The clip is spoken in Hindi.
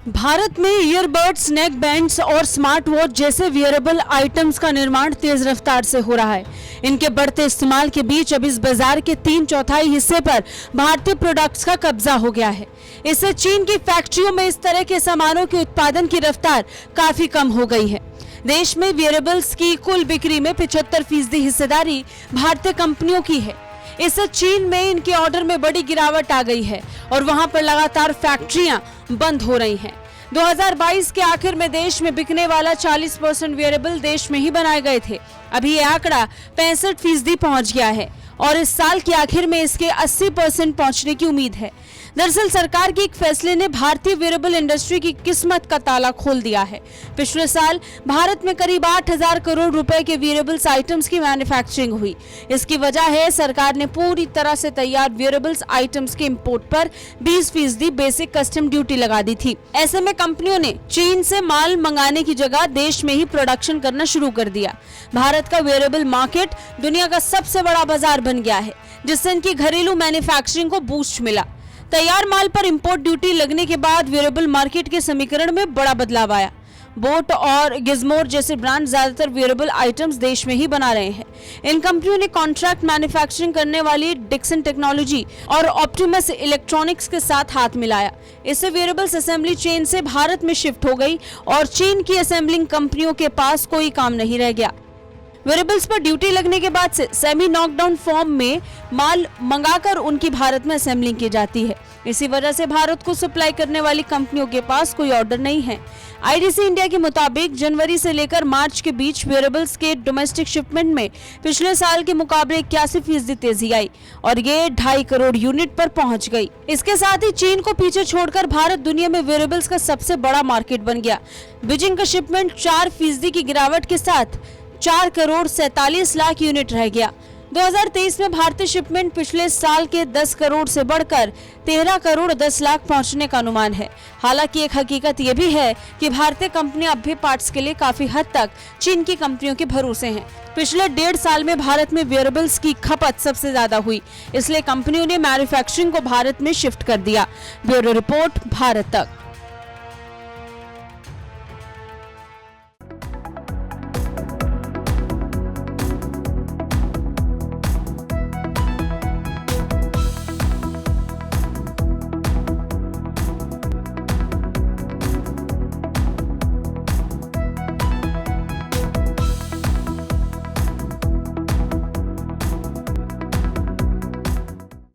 भारत में ईयरबड्स, नेक बैंड्स और स्मार्ट वॉच जैसे वियरेबल आइटम्स का निर्माण तेज रफ्तार से हो रहा है। इनके बढ़ते इस्तेमाल के बीच अब इस बाजार के 3/4 हिस्से पर भारतीय प्रोडक्ट्स का कब्जा हो गया है। इससे चीन की फैक्ट्रियों में इस तरह के सामानों के उत्पादन की रफ्तार काफी कम हो गई है। देश में वियरेबल्स की कुल बिक्री में 75% हिस्सेदारी भारतीय कंपनियों की है। इससे चीन में इनके ऑर्डर में बड़ी गिरावट आ गई है और वहां पर लगातार फैक्ट्रियां बंद हो रही हैं। 2022 के आखिर में देश में बिकने वाला 40% वियरेबल देश में ही बनाए गए थे। अभी ये आंकड़ा 65% पहुंच गया है और इस साल के आखिर में इसके 80% पहुंचने की उम्मीद है। दरअसल सरकार के एक फैसले ने भारतीय वेरेबल इंडस्ट्री की किस्मत का ताला खोल दिया है। पिछले साल भारत में करीब 8,000 करोड़ रुपए के वेरेबल्स आइटम्स की मैन्युफैक्चरिंग हुई। इसकी वजह है सरकार ने पूरी तरह से तैयार वेरेबल्स आइटम्स के इंपोर्ट पर 20% बेसिक कस्टम ड्यूटी लगा दी थी। ऐसे में कंपनियों ने चीन से माल मंगाने की जगह देश में ही प्रोडक्शन करना शुरू कर दिया। भारत का वेरेबल मार्केट दुनिया का सबसे बड़ा बाजार बन गया है, जिससे इनकी घरेलू मैन्युफैक्चरिंग को बूस्ट मिला। तैयार माल पर इंपोर्ट ड्यूटी लगने के बाद वेरेबल मार्केट के समीकरण में बड़ा बदलाव आया। बोट और गिजमोर जैसे ब्रांड ज्यादातर वेरेबल आइटम्स देश में ही बना रहे हैं। इन कंपनियों ने कॉन्ट्रैक्ट मैन्युफैक्चरिंग करने वाली डिक्सन टेक्नोलॉजी और ऑप्टिमस इलेक्ट्रॉनिक्स के साथ हाथ मिलाया। इससे वेरेबल्स असेंबली चेन से भारत में शिफ्ट हो गई और चीन की असेंबलिंग कंपनियों के पास कोई काम नहीं रह गया। वेरेबल्स पर ड्यूटी लगने के बाद से सेमी नॉकडाउन फॉर्म में माल मंगाकर उनकी भारत में असेंबलिंग की जाती है। इसी वजह से भारत को सप्लाई करने वाली कंपनियों के पास कोई ऑर्डर नहीं है। आईडीसी इंडिया के मुताबिक जनवरी से लेकर मार्च के बीच वेरेबल्स के डोमेस्टिक शिपमेंट में पिछले साल के मुकाबले 81% तेजी आई और ये 2.5 करोड़ यूनिट पर पहुंच गई। इसके साथ ही चीन को पीछे छोड़कर भारत दुनिया में वेरेबल्स का सबसे बड़ा मार्केट बन गया। बीजिंग का शिपमेंट 4% की गिरावट के साथ 4 करोड़ 47 लाख यूनिट रह गया। 2023 में भारतीय शिपमेंट पिछले साल के 10 करोड़ से बढ़कर 13 करोड़ 10 लाख पहुंचने का अनुमान है। हालांकि एक हकीकत यह भी है कि भारतीय कंपनियां अब भी पार्ट्स के लिए काफी हद तक चीन की कंपनियों के भरोसे हैं। पिछले 1.5 साल में भारत में वेरेबल्स की खपत सबसे ज्यादा हुई, इसलिए कंपनियों ने मैन्युफैक्चरिंग को भारत में शिफ्ट कर दिया। ब्यूरो रिपोर्ट, भारत तक।